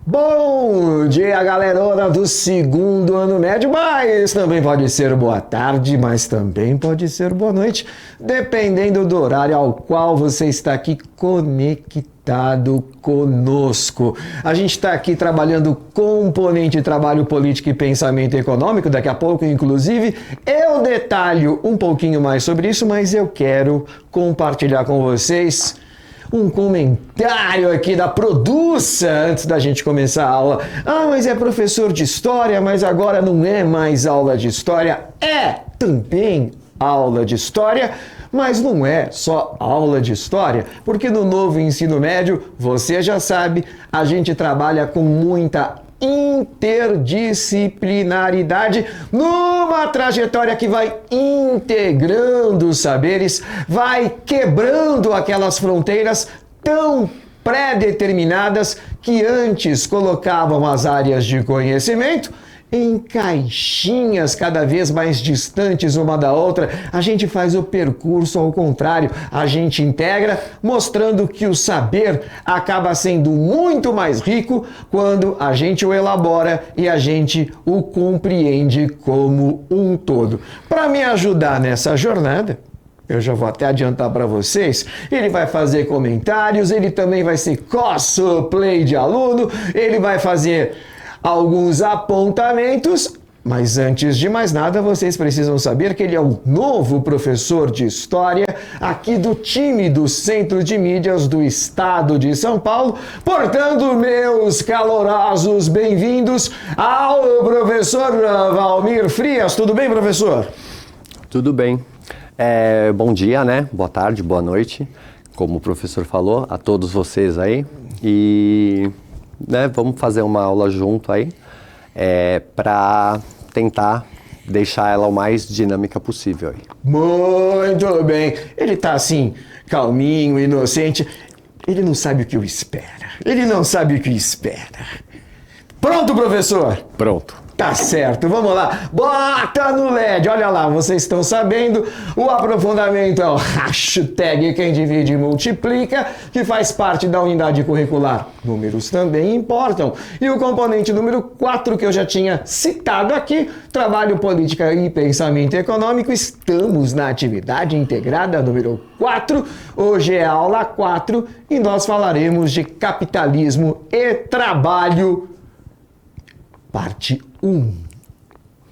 Bom dia, galerona do segundo ano médio, mas também pode ser boa tarde, mas também pode ser boa noite, dependendo do horário ao qual você está aqui conectado conosco. A gente está aqui trabalhando componente trabalho político e pensamento econômico, daqui a pouco, inclusive, eu detalho um pouquinho mais sobre isso, mas eu quero compartilhar com vocês um comentário aqui da Produça antes da gente começar a aula. Ah, mas é professor de história, mas agora não é mais aula de história. É também aula de história, mas não é só aula de história, porque no novo ensino médio, você já sabe, a gente trabalha com muita interdisciplinaridade numa trajetória que vai integrando os saberes, vai quebrando aquelas fronteiras tão pré-determinadas que antes colocavam as áreas de conhecimento em caixinhas cada vez mais distantes uma da outra. A gente faz o percurso ao contrário, a gente integra, mostrando que o saber acaba sendo muito mais rico quando a gente o elabora e a gente o compreende como um todo. Para me ajudar nessa jornada, eu já vou até adiantar para vocês, ele vai fazer comentários, ele também vai ser cosplay de aluno, ele vai fazer alguns apontamentos, mas antes de mais nada, vocês precisam saber que ele é o novo professor de História aqui do time do Centro de Mídias do Estado de São Paulo. Portanto, meus calorosos bem-vindos ao professor Valmir Frias. Tudo bem, professor? Tudo bem. Bom dia, né? Boa tarde, boa noite, como o professor falou, a todos vocês aí. E vamos fazer uma aula junto aí, para tentar deixar ela o mais dinâmica possível aí. Muito bem. Ele tá assim, calminho, inocente. Ele não sabe o que eu espero. Ele não sabe o que espera. Pronto, professor? Pronto. Tá certo, vamos lá. Bota no LED. Olha lá, vocês estão sabendo, o aprofundamento é o hashtag quem divide e multiplica, que faz parte da unidade curricular. Números também importam. E o componente número 4 que eu já tinha citado aqui, trabalho, política e pensamento econômico, estamos na atividade integrada número 4. Hoje é a aula 4 e nós falaremos de capitalismo e trabalho, parte 1.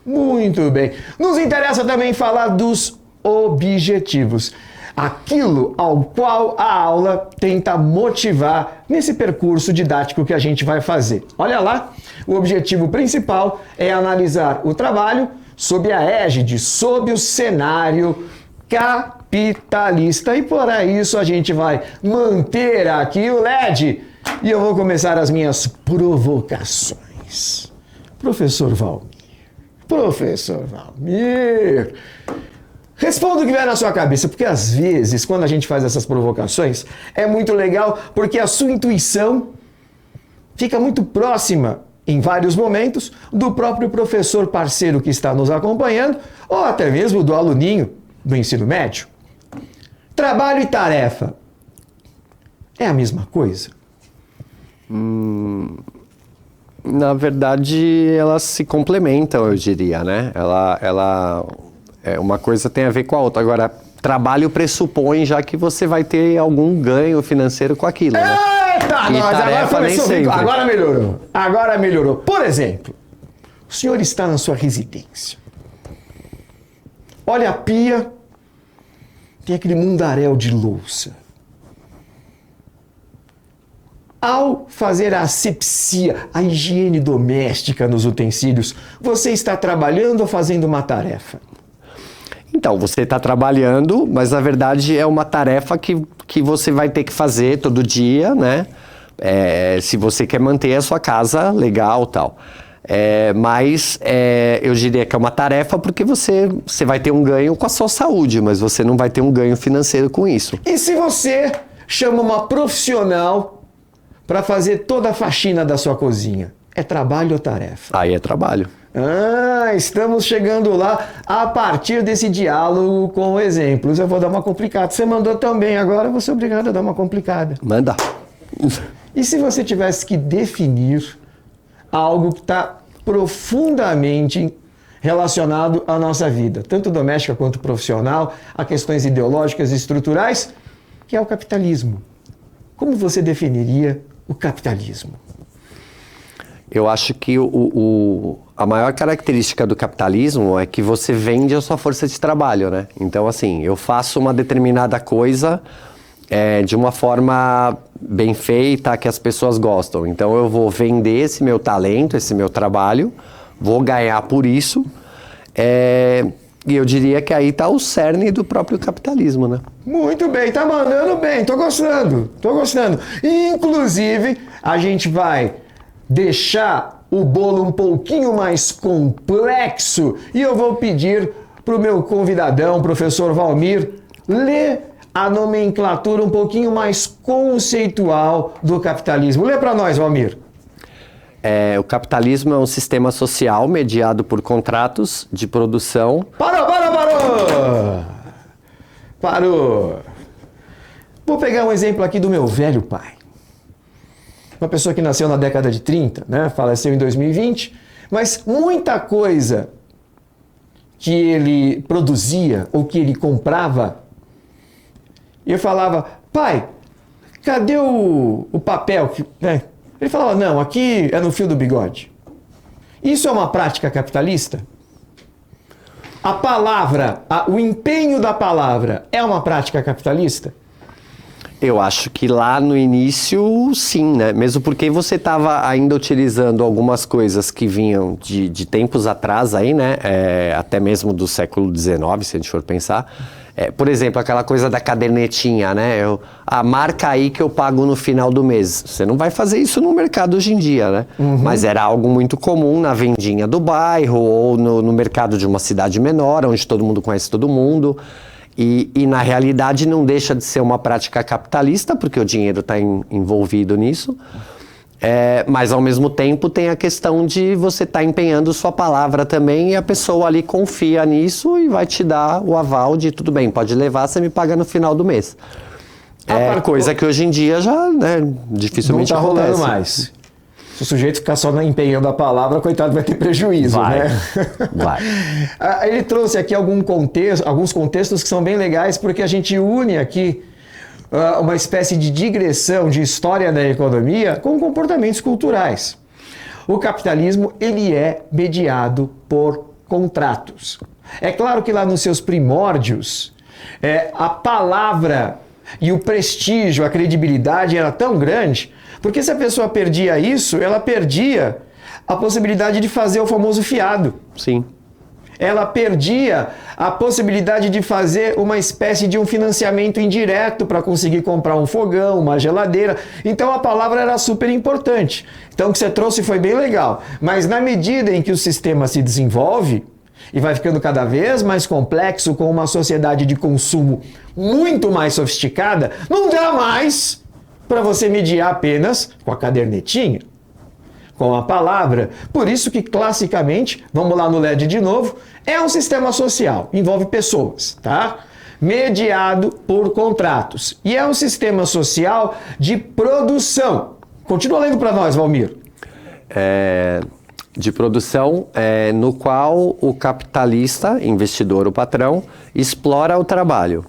Muito bem. Nos interessa também falar dos objetivos. Aquilo ao qual a aula tenta motivar nesse percurso didático que a gente vai fazer. Olha lá, o objetivo principal é analisar o trabalho sob a égide, sob o cenário capitalista. E por isso a gente vai manter aqui o LED. E eu vou começar as minhas provocações. Professor Valmir, responda o que vier na sua cabeça, porque às vezes, quando a gente faz essas provocações, é muito legal, porque a sua intuição fica muito próxima, em vários momentos, do próprio professor parceiro que está nos acompanhando, ou até mesmo do aluninho do ensino médio. Trabalho e tarefa é a mesma coisa? Na verdade, elas se complementam, eu diria, né? Uma coisa tem a ver com a outra. Agora, trabalho pressupõe já que você vai ter algum ganho financeiro com aquilo, né? Eita, e nós, tarefa nem sempre. Agora melhorou. Por exemplo, o senhor está na sua residência. Olha a pia, tem aquele mundaréu de louça. Ao fazer a asepsia, a higiene doméstica nos utensílios, você está trabalhando ou fazendo uma tarefa? Então, você está trabalhando, mas na verdade é uma tarefa que você vai ter que fazer todo dia, né? Se você quer manter a sua casa legal e tal. Mas eu diria que é uma tarefa porque você vai ter um ganho com a sua saúde, mas você não vai ter um ganho financeiro com isso. E se você chama uma profissional para fazer toda a faxina da sua cozinha? É trabalho ou tarefa? Aí é trabalho. Estamos chegando lá a partir desse diálogo com exemplos. Eu vou dar uma complicada. Você mandou também, agora eu vou ser obrigado a dar uma complicada. Manda. E se você tivesse que definir algo que está profundamente relacionado à nossa vida, tanto doméstica quanto profissional, a questões ideológicas e estruturais, que é o capitalismo. Como você definiria o capitalismo? Eu acho que a maior característica do capitalismo é que você vende a sua força de trabalho, né? Então, assim, eu faço uma determinada coisa de uma forma bem feita, que as pessoas gostam. Então, eu vou vender esse meu talento, esse meu trabalho, vou ganhar por isso. E eu diria que aí está o cerne do próprio capitalismo, né? Muito bem, tá mandando bem, tô gostando. Inclusive, a gente vai deixar o bolo um pouquinho mais complexo e eu vou pedir para o meu convidadão, professor Valmir, ler a nomenclatura um pouquinho mais conceitual do capitalismo. Lê para nós, Valmir. O capitalismo é um sistema social mediado por contratos de produção... Parou! Vou pegar um exemplo aqui do meu velho pai. Uma pessoa que nasceu na década de 30, né? Faleceu em 2020, mas muita coisa que ele produzia ou que ele comprava, eu falava, pai, cadê o papel? Né? Ele falava, não, aqui é no fio do bigode. Isso é uma prática capitalista? A palavra, o empenho da palavra é uma prática capitalista? Eu acho que lá no início, sim, né? Mesmo porque você estava ainda utilizando algumas coisas que vinham de tempos atrás aí, né? Até mesmo do século XIX, se a gente for pensar. Por exemplo, aquela coisa da cadernetinha, né? Marca aí que eu pago no final do mês. Você não vai fazer isso no mercado hoje em dia, né? Uhum. Mas era algo muito comum na vendinha do bairro ou no mercado de uma cidade menor, onde todo mundo conhece todo mundo. E na realidade não deixa de ser uma prática capitalista, porque o dinheiro está envolvido nisso. Mas ao mesmo tempo tem a questão de você estar empenhando sua palavra também e a pessoa ali confia nisso e vai te dar o aval de tudo bem, pode levar, você me paga no final do mês. Coisa que hoje em dia já, né, dificilmente não tá acontece. Rolando mais. Se o sujeito ficar só empenhando a palavra, coitado, vai ter prejuízo, né? Vai. Ele trouxe aqui alguns contextos que são bem legais, porque a gente une aqui uma espécie de digressão de história da economia com comportamentos culturais. O capitalismo, ele é mediado por contratos. É claro que lá nos seus primórdios, a palavra e o prestígio, a credibilidade era tão grande, porque se a pessoa perdia isso, ela perdia a possibilidade de fazer o famoso fiado. Sim. Ela perdia a possibilidade de fazer uma espécie de um financiamento indireto para conseguir comprar um fogão, uma geladeira. Então a palavra era super importante. Então o que você trouxe foi bem legal. Mas na medida em que o sistema se desenvolve e vai ficando cada vez mais complexo, com uma sociedade de consumo muito mais sofisticada, não dá mais para você mediar apenas com a cadernetinha, com a palavra. Por isso que classicamente, vamos lá no LED de novo, é um sistema social, envolve pessoas, tá? Mediado por contratos. E é um sistema social de produção. Continua lendo para nós, Valmir. De produção no qual o capitalista, investidor, o patrão, explora o trabalho,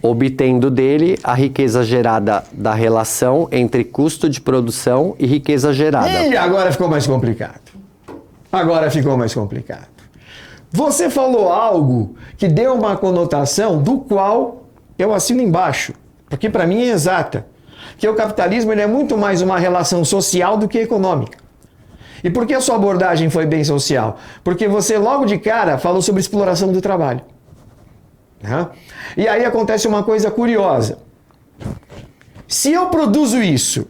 obtendo dele a riqueza gerada da relação entre custo de produção e riqueza gerada. E agora ficou mais complicado. Você falou algo que deu uma conotação do qual eu assino embaixo, porque para mim é exata, que o capitalismo ele é muito mais uma relação social do que econômica. E por que a sua abordagem foi bem social? Porque você logo de cara falou sobre exploração do trabalho. E aí acontece uma coisa curiosa. Se eu produzo isso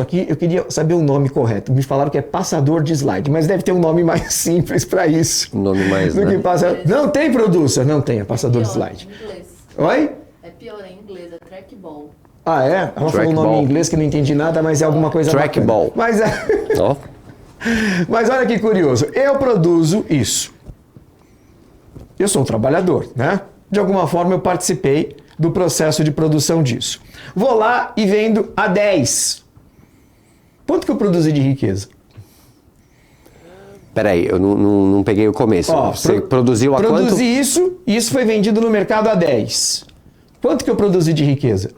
aqui eu queria saber o nome correto. Me falaram que é passador de slide, mas deve ter um nome mais simples para isso. Um nome mais, do né? Que não tem producer, não tem, é passador de slide. Em inglês. Oi? É pior em inglês, é trackball. Ah, é? Ela falou um nome em inglês que eu não entendi nada, mas é alguma coisa Trackball. Mas Mas olha que curioso. Eu produzo isso. Eu sou um trabalhador, né? De alguma forma eu participei do processo de produção disso. Vou lá e vendo a 10. Quanto que eu produzi de riqueza? Peraí, eu não peguei o começo. Você produziu a quanto? Produzi isso e isso foi vendido no mercado a 10. Quanto que eu produzi de riqueza?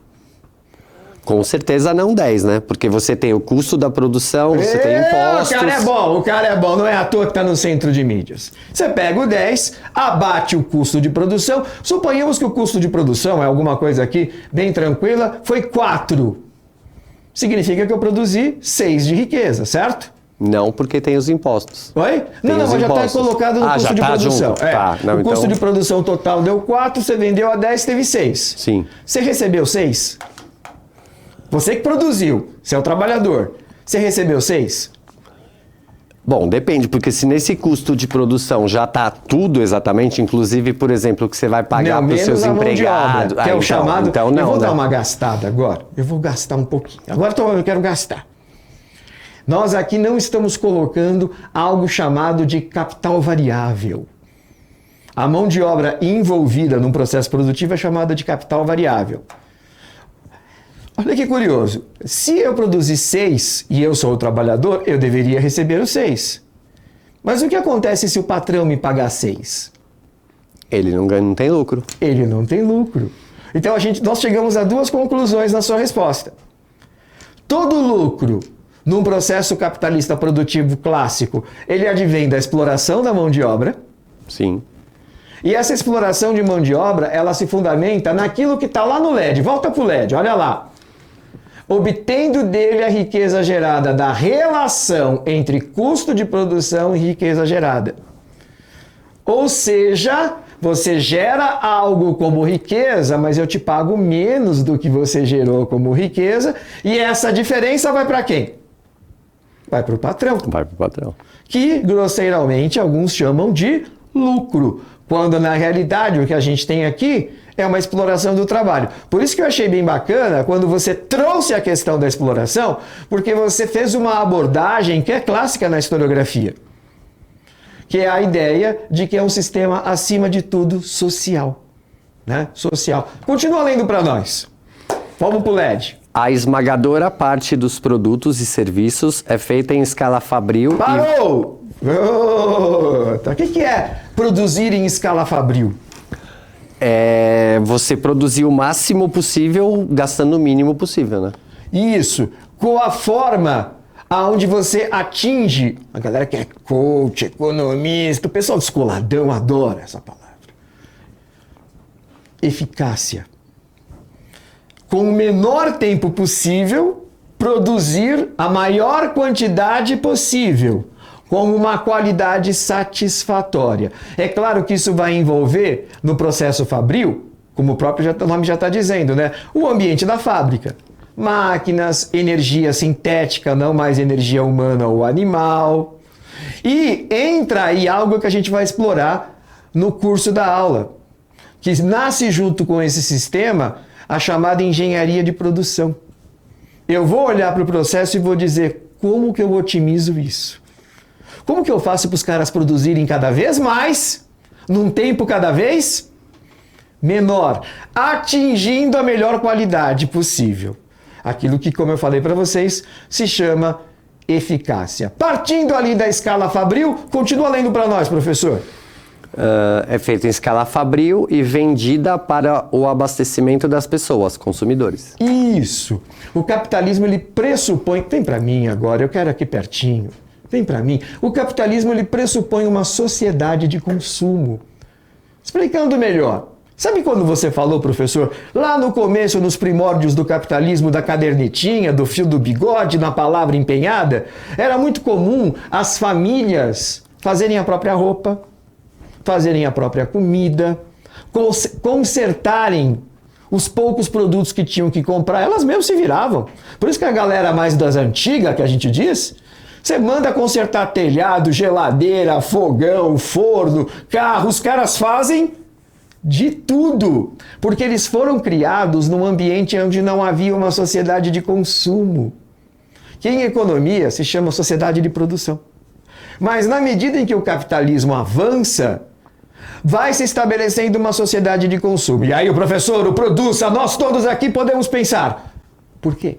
Com certeza não 10, né? Porque você tem o custo da produção, você tem impostos. O cara é bom, não é à toa que está no centro de mídias. Você pega o 10, abate o custo de produção, suponhamos que o custo de produção é alguma coisa aqui bem tranquila, foi 4. Significa que eu produzi 6 de riqueza, certo? Não, porque tem os impostos. Oi? Não, mas já está colocado no custo de produção. O custo de produção total deu 4, você vendeu a 10, teve 6. Sim. Você recebeu 6? Você que produziu, você é o trabalhador. Você recebeu 6? Bom, depende, porque se nesse custo de produção já está tudo exatamente, inclusive, por exemplo, o que você vai pagar para os seus empregados. Que é o chamado. Então, eu vou dar uma gastada agora. Eu vou gastar um pouquinho. Agora eu quero gastar. Nós aqui não estamos colocando algo chamado de capital variável. A mão de obra envolvida num processo produtivo é chamada de capital variável. Olha que curioso. Se eu produzir 6 e eu sou o trabalhador, eu deveria receber os 6. Mas o que acontece se o patrão me pagar 6? Ele não tem lucro. Ele não tem lucro. Então nós chegamos a 2 conclusões na sua resposta. Todo lucro num processo capitalista produtivo clássico, ele advém da exploração da mão de obra. Sim. E essa exploração de mão de obra, ela se fundamenta naquilo que está lá no LED. Volta para o LED, olha lá. Obtendo dele a riqueza gerada da relação entre custo de produção e riqueza gerada. Ou seja, você gera algo como riqueza, mas eu te pago menos do que você gerou como riqueza, e essa diferença vai para quem? Vai para o patrão. Vai para o patrão. Que, grosseiramente, alguns chamam de lucro, quando na realidade o que a gente tem aqui é uma exploração do trabalho. Por isso que eu achei bem bacana quando você trouxe a questão da exploração, porque você fez uma abordagem que é clássica na historiografia, que é a ideia de que é um sistema, acima de tudo, social. Né? Social. Continua lendo para nós. Vamos para o LED. A esmagadora parte dos produtos e serviços é feita em escala fabril. Parou! Tá. O que é produzir em escala fabril? É você produzir o máximo possível gastando o mínimo possível, né? Isso. Com a forma aonde você atinge, a galera que é coach, economista, o pessoal descoladão adora essa palavra. Eficácia. Com o menor tempo possível, produzir a maior quantidade possível, com uma qualidade satisfatória. É claro que isso vai envolver, no processo fabril, como o próprio nome já está dizendo, né? O ambiente da fábrica. Máquinas, energia sintética, não mais energia humana ou animal. E entra aí algo que a gente vai explorar no curso da aula, que nasce junto com esse sistema, a chamada engenharia de produção. Eu vou olhar para o processo e vou dizer como que eu otimizo isso. Como que eu faço para os caras produzirem cada vez mais, num tempo cada vez menor, atingindo a melhor qualidade possível. Aquilo que, como eu falei para vocês, se chama eficácia. Partindo ali da escala fabril, continua lendo para nós, professor. É feita em escala fabril e vendida para o abastecimento das pessoas, consumidores. Isso. O capitalismo, ele pressupõe... Vem para mim agora, eu quero aqui pertinho. Vem para mim. O capitalismo, ele pressupõe uma sociedade de consumo. Explicando melhor. Sabe quando você falou, professor, lá no começo, nos primórdios do capitalismo, da cadernetinha, do fio do bigode, na palavra empenhada? Era muito comum as famílias fazerem a própria roupa, fazerem a própria comida, consertarem os poucos produtos que tinham que comprar, elas mesmas se viravam. Por isso que a galera mais das antigas, que a gente diz, você manda consertar telhado, geladeira, fogão, forno, carro, os caras fazem de tudo, porque eles foram criados num ambiente onde não havia uma sociedade de consumo, que em economia se chama sociedade de produção. Mas na medida em que o capitalismo avança, vai se estabelecendo uma sociedade de consumo. E aí o professor, o Produça, nós todos aqui podemos pensar, por quê?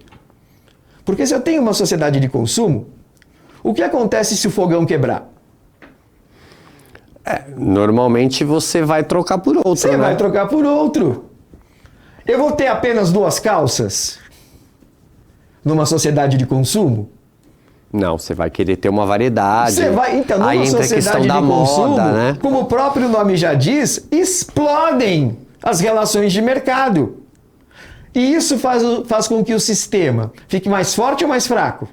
Porque se eu tenho uma sociedade de consumo, o que acontece se o fogão quebrar? Normalmente você vai trocar por outro, Você né? vai trocar por outro. Eu vou ter apenas 2 calças numa sociedade de consumo? Não, você vai querer ter uma variedade. Você vai, então, numa Aí entra a sociedade questão de da consumo, moda, né? como o próprio nome já diz, explodem as relações de mercado. E isso faz com que o sistema fique mais forte ou mais fraco?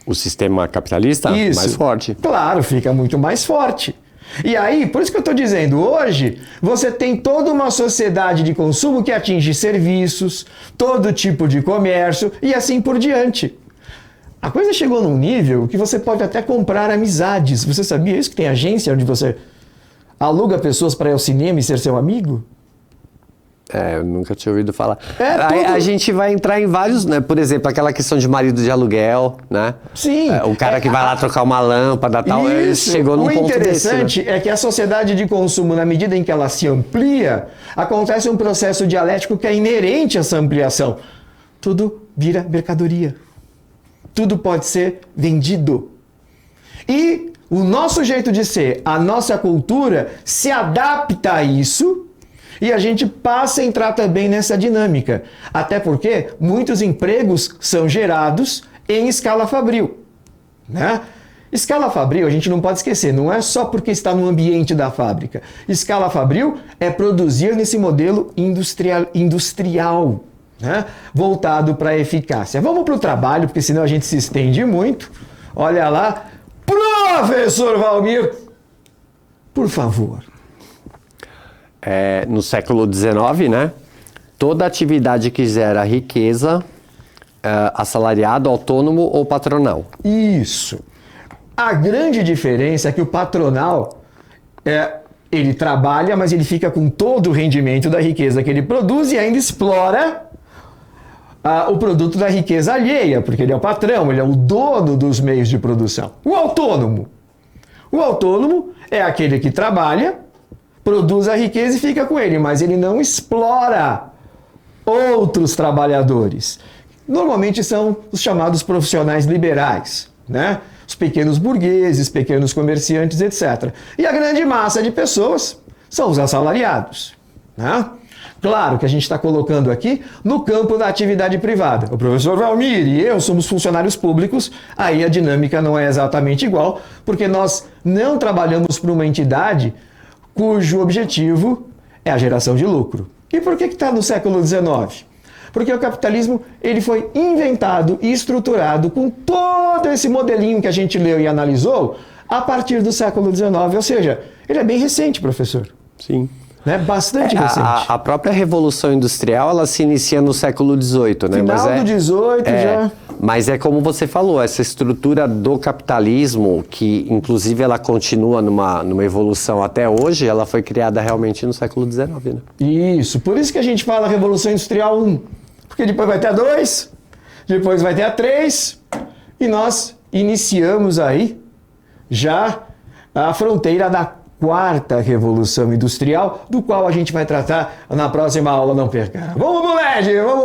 O sistema capitalista, Isso. mais forte. Claro, fica muito mais forte. E aí, por isso que eu estou dizendo, hoje você tem toda uma sociedade de consumo que atinge serviços, todo tipo de comércio e assim por diante. A coisa chegou num nível que você pode até comprar amizades. Você sabia isso? Que tem agência onde você aluga pessoas para ir ao cinema e ser seu amigo? Eu nunca tinha ouvido falar. Tudo. A gente vai entrar em vários, né? Por exemplo, aquela questão de marido de aluguel, né? Sim. O cara que vai lá trocar uma lâmpada e tal, ele Isso. chegou num O ponto desse, né? interessante é que a sociedade de consumo, na medida em que ela se amplia, acontece um processo dialético que é inerente a essa ampliação. Tudo vira mercadoria. Tudo pode ser vendido. E o nosso jeito de ser, a nossa cultura, se adapta a isso e a gente passa a entrar também nessa dinâmica. Até porque muitos empregos são gerados em escala fabril, né? Escala fabril, a gente não pode esquecer, não é só porque está no ambiente da fábrica. Escala fabril é produzir nesse modelo industrial, né? Voltado para a eficácia. Vamos para o trabalho, porque senão a gente se estende muito. Olha lá, professor Valmir, por favor. No século XIX, né? Toda atividade que gera riqueza, assalariado, autônomo ou patronal. Isso. A grande diferença é que o patronal, ele trabalha, mas ele fica com todo o rendimento da riqueza que ele produz e ainda explora o produto da riqueza alheia, porque ele é o patrão, ele é o dono dos meios de produção. O autônomo é aquele que trabalha, produz a riqueza e fica com ele, mas ele não explora outros trabalhadores. Normalmente são os chamados profissionais liberais, né? Os pequenos burgueses, pequenos comerciantes, etc. E a grande massa de pessoas são os assalariados, né? Claro que a gente está colocando aqui no campo da atividade privada. O professor Valmir e eu somos funcionários públicos, aí a dinâmica não é exatamente igual, porque nós não trabalhamos para uma entidade cujo objetivo é a geração de lucro. E por que está no século XIX? Porque o capitalismo ele foi inventado e estruturado com todo esse modelinho que a gente leu e analisou a partir do século XIX. Ou seja, ele é bem recente, professor. Sim. Né? Bastante recente. A própria Revolução Industrial, ela se inicia no século XVIII, né? Final do XVIII já... Mas é como você falou, essa estrutura do capitalismo, que inclusive ela continua numa evolução até hoje, ela foi criada realmente no século XIX, né? Isso, por isso que a gente fala Revolução Industrial 1, porque depois vai ter a 2, depois vai ter a 3, e nós iniciamos aí já a fronteira da 4ª Revolução Industrial, do qual a gente vai tratar na próxima aula, não perca. Vamos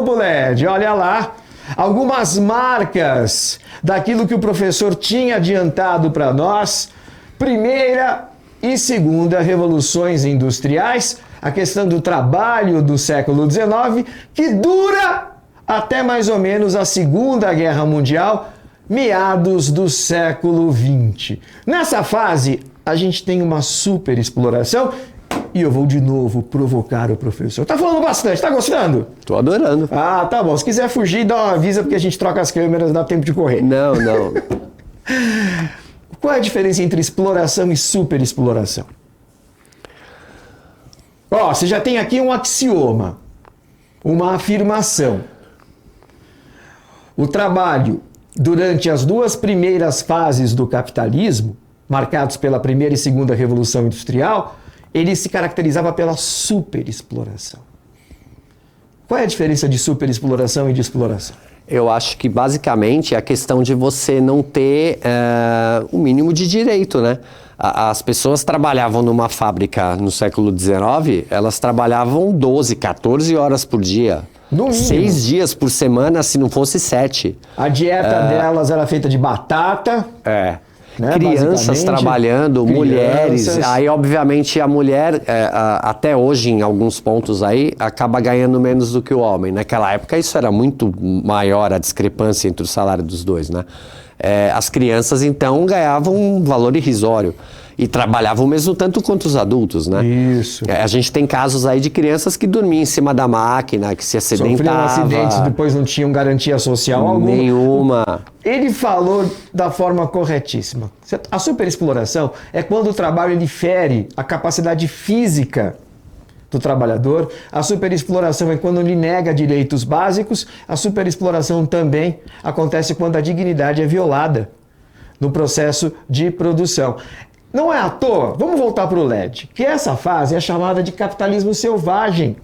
pro LED, olha lá. Algumas marcas daquilo que o professor tinha adiantado para nós. Primeira e segunda revoluções industriais, a questão do trabalho do século XIX, que dura até mais ou menos a Segunda Guerra Mundial, meados do século XX. Nessa fase, a gente tem uma super exploração. E eu vou de novo provocar o professor. Tá falando bastante, tá gostando? Tô adorando. Ah, tá bom. Se quiser fugir, dá uma avisa, porque a gente troca as câmeras, dá tempo de correr. Não. Qual é a diferença entre exploração e superexploração? Ó, você já tem aqui um axioma, uma afirmação. O trabalho durante as 2 primeiras fases do capitalismo, marcados pela primeira e segunda revolução industrial, ele se caracterizava pela superexploração. Qual é a diferença de superexploração e de exploração? Eu acho que basicamente é a questão de você não ter o mínimo de direito, né? As pessoas trabalhavam numa fábrica no século XIX, elas trabalhavam 12, 14 horas por dia. No mínimo. 6 dias por semana, se não fosse 7. A dieta delas era feita de batata. É. Né, Crianças basicamente. trabalhando, mulheres. Crianças. Aí, obviamente, a mulher, até hoje, em alguns pontos aí, acaba ganhando menos do que o homem. Naquela época, isso era muito maior, a discrepância entre o salário dos dois, né? As crianças, então, ganhavam um valor irrisório. E trabalhavam o mesmo tanto quanto os adultos, né? Isso. A gente tem casos aí de crianças que dormiam em cima da máquina, que se Sofriam acidentavam. acidentes, depois não tinham garantia social alguma. Nenhuma. Ele falou da forma corretíssima. A superexploração é quando o trabalho ele fere a capacidade física do trabalhador. A superexploração é quando ele nega direitos básicos. A superexploração também acontece quando a dignidade é violada no processo de produção. Não é à toa, vamos voltar para o LED, que essa fase é chamada de capitalismo selvagem.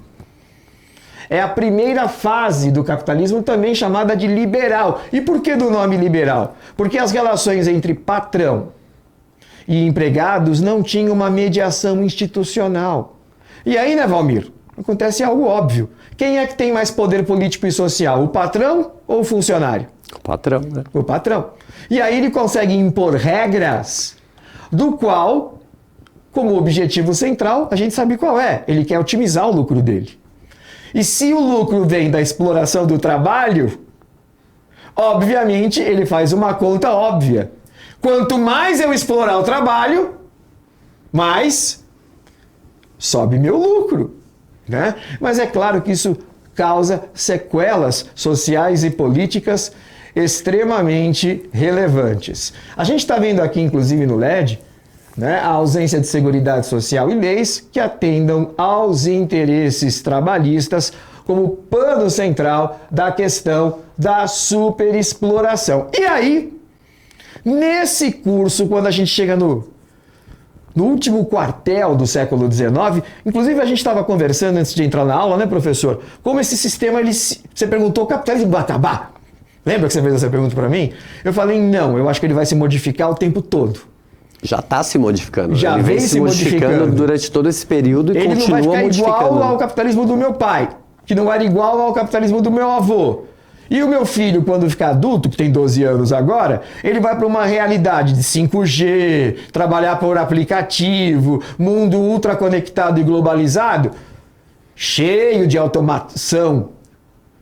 É a primeira fase do capitalismo, também chamada de liberal. E por que do nome liberal? Porque as relações entre patrão e empregados não tinham uma mediação institucional. E aí, né, Valmir? Acontece algo óbvio. Quem é que tem mais poder político e social, o patrão ou o funcionário? O patrão, né? O patrão. E aí ele consegue impor regras do qual, como objetivo central, a gente sabe qual é. Ele quer otimizar o lucro dele. E se o lucro vem da exploração do trabalho, obviamente ele faz uma conta óbvia. Quanto mais eu explorar o trabalho, mais sobe meu lucro, né? Mas é claro que isso causa sequelas sociais e políticas extremamente relevantes. A gente está vendo aqui, inclusive no LED, né, a ausência de seguridade social e leis que atendam aos interesses trabalhistas como pano central da questão da superexploração. E aí, nesse curso, quando a gente chega no último quartel do século XIX, inclusive a gente estava conversando antes de entrar na aula, né, professor? Como esse sistema, você perguntou, o capitalismo vai acabar? Lembra que você fez essa pergunta para mim? Eu falei, não, eu acho que ele vai se modificar o tempo todo. Já está se modificando. Já ele vem se modificando durante todo esse período e ele continua não vai ficar modificando. igual ao capitalismo do meu pai, que não era igual ao capitalismo do meu avô. E o meu filho, quando ficar adulto, que tem 12 anos agora, ele vai para uma realidade de 5G, trabalhar por aplicativo, mundo ultra conectado e globalizado, cheio de automação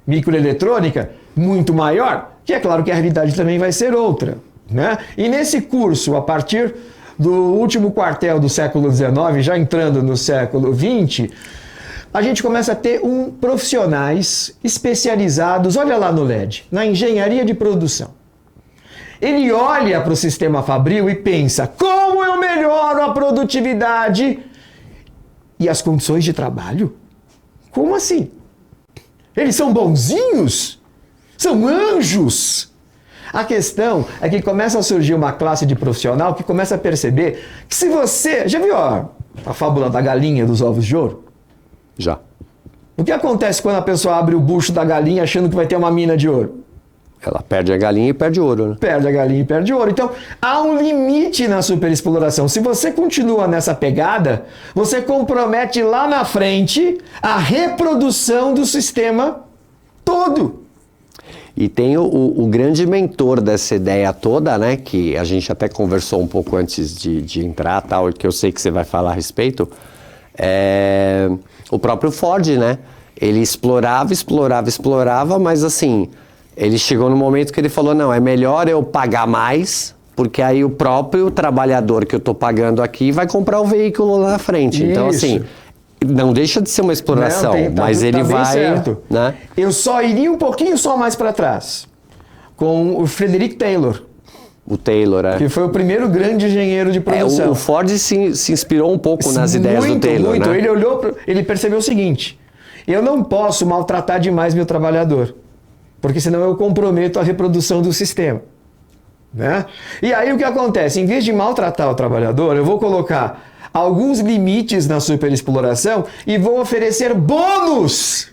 microeletrônica, muito maior, que é claro que a realidade também vai ser outra, né? E nesse curso, a partir do último quartel do século XIX, já entrando no século XX, a gente começa a ter profissionais especializados, olha lá no LED, na engenharia de produção. Ele olha para o sistema fabril e pensa, como eu melhoro a produtividade e as condições de trabalho? Como assim? Eles são bonzinhos? São anjos? A questão é que começa a surgir uma classe de profissional que começa a perceber que se você... Já viu a fábula da galinha dos ovos de ouro? Já. O que acontece quando a pessoa abre o bucho da galinha achando que vai ter uma mina de ouro? Ela perde a galinha e perde o ouro, né? Perde a galinha e perde o ouro. Então, há um limite na superexploração. Se você continua nessa pegada, você compromete lá na frente a reprodução do sistema todo. E tem o grande mentor dessa ideia toda, né? Que a gente até conversou um pouco antes de entrar, tal, que eu sei que você vai falar a respeito. O próprio Ford, né? Ele explorava, mas assim... Ele chegou no momento que ele falou, não, é melhor eu pagar mais, porque aí o próprio trabalhador que eu estou pagando aqui vai comprar o veículo lá na frente. Então, assim, não deixa de ser uma exploração, mas ele vai... Certo. Né? Eu só iria um pouquinho só mais para trás, com o Frederick Taylor. O Taylor, Que foi o primeiro grande engenheiro de produção. O Ford se inspirou um pouco nas ideias do Taylor, muito. né? Ele olhou, ele percebeu o seguinte, eu não posso maltratar demais meu trabalhador, porque senão eu comprometo a reprodução do sistema, né? E aí o que acontece? Em vez de maltratar o trabalhador, eu vou colocar alguns limites na superexploração e vou oferecer bônus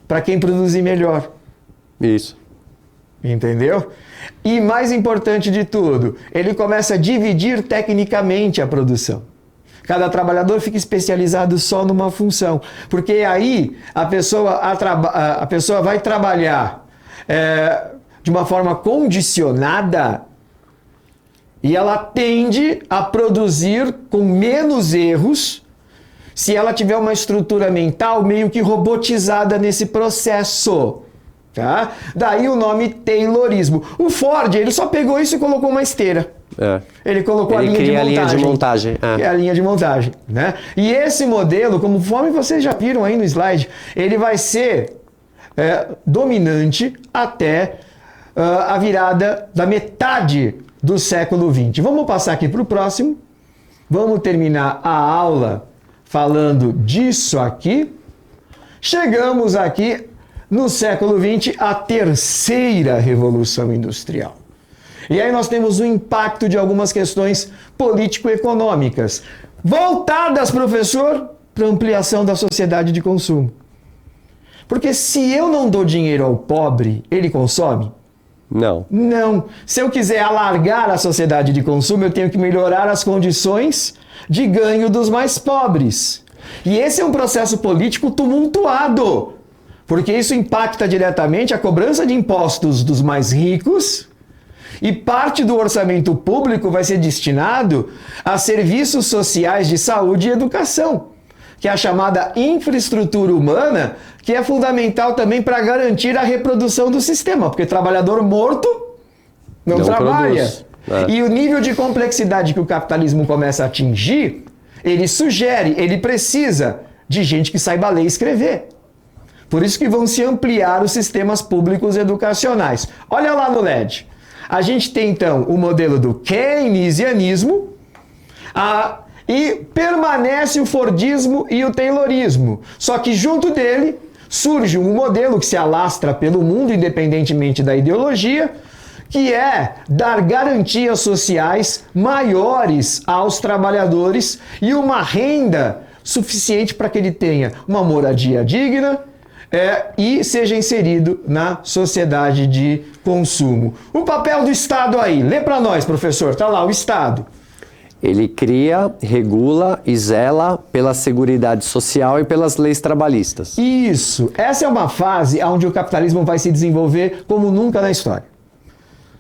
para quem produzir melhor. Isso. Entendeu? E mais importante de tudo, ele começa a dividir tecnicamente a produção. Cada trabalhador fica especializado só numa função. Porque aí a pessoa vai trabalhar de uma forma condicionada e ela tende a produzir com menos erros se ela tiver uma estrutura mental meio que robotizada nesse processo. Tá? Daí o nome Taylorismo. O Ford, ele só pegou isso e colocou uma esteira. Ele colocou Ele cria a linha de montagem. Que é a linha de montagem, né? E esse modelo, conforme vocês já viram aí no slide, ele vai ser dominante até a virada da metade do século XX. Vamos passar aqui para o próximo. Vamos terminar a aula falando disso aqui. Chegamos aqui no século XX, a terceira revolução industrial. E aí nós temos o impacto de algumas questões político-econômicas, voltadas, professor, para ampliação da sociedade de consumo. Porque se eu não dou dinheiro ao pobre, ele consome? Não. Não. Se eu quiser alargar a sociedade de consumo, eu tenho que melhorar as condições de ganho dos mais pobres. E esse é um processo político tumultuado, porque isso impacta diretamente a cobrança de impostos dos mais ricos e parte do orçamento público vai ser destinado a serviços sociais de saúde e educação, que é a chamada infraestrutura humana, que é fundamental também para garantir a reprodução do sistema, porque trabalhador morto não trabalha. E o nível de complexidade que o capitalismo começa a atingir, ele sugere, ele precisa de gente que saiba ler e escrever. Por isso que vão se ampliar os sistemas públicos educacionais. Olha lá no LED. A gente tem então o modelo do keynesianismo e permanece o fordismo e o taylorismo. Só que junto dele surge um modelo que se alastra pelo mundo, independentemente da ideologia, que é dar garantias sociais maiores aos trabalhadores e uma renda suficiente para que ele tenha uma moradia digna e seja inserido na sociedade de consumo. O papel do Estado aí, lê para nós, professor, está lá o Estado. Ele cria, regula e zela pela seguridade social e pelas leis trabalhistas. Isso, essa é uma fase onde o capitalismo vai se desenvolver como nunca na história.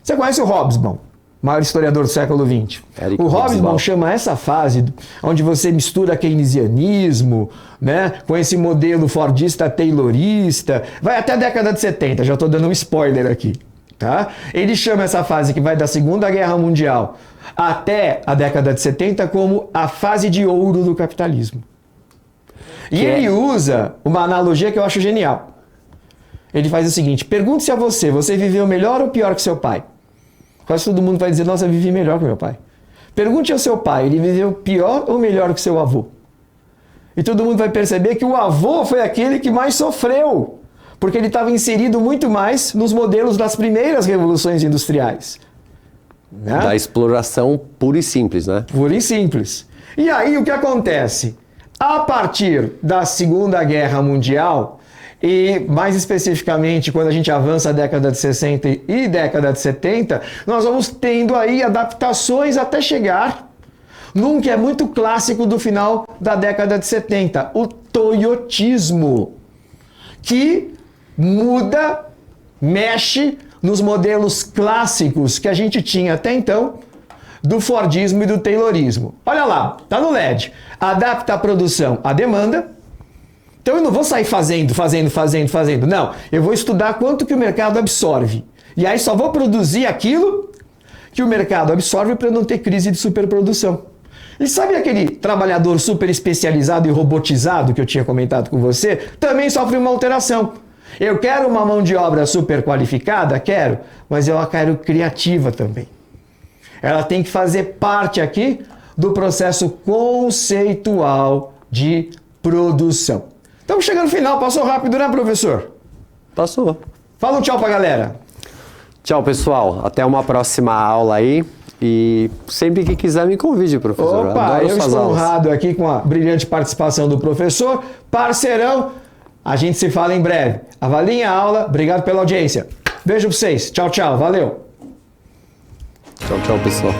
Você conhece o Hobsbawm, maior historiador do século XX. O Hobsbawm chama essa fase onde você mistura keynesianismo, né, com esse modelo fordista taylorista, vai até a década de 70, já estou dando um spoiler aqui. Tá? Ele chama essa fase que vai da Segunda Guerra Mundial até a década de 70 como a fase de ouro do capitalismo. E ele usa uma analogia que eu acho genial. Ele faz o seguinte: pergunte-se a você viveu melhor ou pior que seu pai? Quase todo mundo vai dizer, nossa, eu vivi melhor que meu pai. Pergunte ao seu pai, ele viveu pior ou melhor que seu avô? E todo mundo vai perceber que o avô foi aquele que mais sofreu, porque ele estava inserido muito mais nos modelos das primeiras revoluções industriais. Né? Da exploração pura e simples, né? Pura e simples. E aí o que acontece? A partir da Segunda Guerra Mundial, e mais especificamente quando a gente avança a década de 60 e década de 70, nós vamos tendo aí adaptações até chegar num que é muito clássico do final da década de 70, o toyotismo, que muda, mexe nos modelos clássicos que a gente tinha até então do fordismo e do taylorismo. Olha lá, tá no LED. Adapta a produção à demanda. Então eu não vou sair fazendo. Não, eu vou estudar quanto que o mercado absorve. E aí só vou produzir aquilo que o mercado absorve para não ter crise de superprodução. E sabe aquele trabalhador super especializado e robotizado que eu tinha comentado com você? Também sofre uma alteração. Eu quero uma mão de obra super qualificada? Quero, mas eu a quero criativa também. Ela tem que fazer parte aqui do processo conceitual de produção. Estamos chegando no final, passou rápido, né, professor? Passou. Fala um tchau pra galera. Tchau, pessoal. Até uma próxima aula aí. E sempre que quiser me convide, professor. Opa, eu estou honrado aqui com a brilhante participação do professor. Parceirão, a gente se fala em breve. Avaliem a aula, obrigado pela audiência. Beijo pra vocês. Tchau, tchau. Valeu. Tchau, tchau, pessoal.